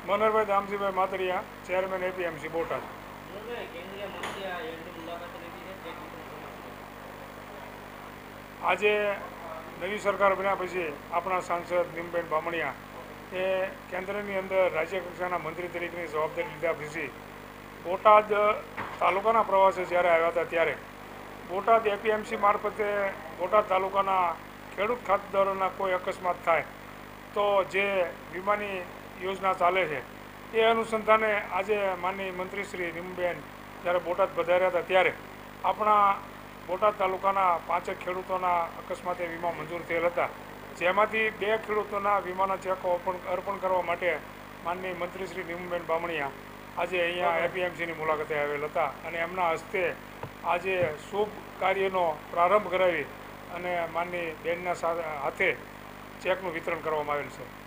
Manoharbhai Damjibhai Matariya, chairman APMC Botad. આજે નવી સરકાર બન્યા પછી આપણા સાંસદ નીમબેન બામણિયા એ કેન્દ્રની અંદર રાજ્ય કક્ષાના મંત્રી તરીકેની જવાબદારી લીધા પછી બોટાદ તાલુકાના પ્રવાસે જ્યારે આવ્યા હતા ત્યારે બોટાદ એપીએમસી મારફતે બોટાદ તાલુકાના ખેડૂત ખાતેદારોના કોઈ અકસ્માત થાય તો જે વીમાની યોજના ચાલે છે એ અનુસંધાને આજે માનનીય મંત્રી શ્રી નીમબેન જ્યારે બોટાદ પધાર્યા હતા ત્યારે આપણા બોટાદ તાલુકાના 5 ખેડૂતોના અકસ્માતે વીમા મંજૂર થયેલ હતા, જેમાંથી 2 ખેડૂતોના વીમાના ચેકો અર્પણ કરવા માટે માનનીય મંત્રી શ્રી નીમબેન બામણિયા આજે અહીંયા એપીએમસીની મુલાકાતે આવેલ હતા અને એમના હસ્તે આજે શુભ કાર્યનો પ્રારંભ કરાવી અને માનનીય બેનના હાથે ચેકનું વિતરણ કરવામાં આવેલ છે।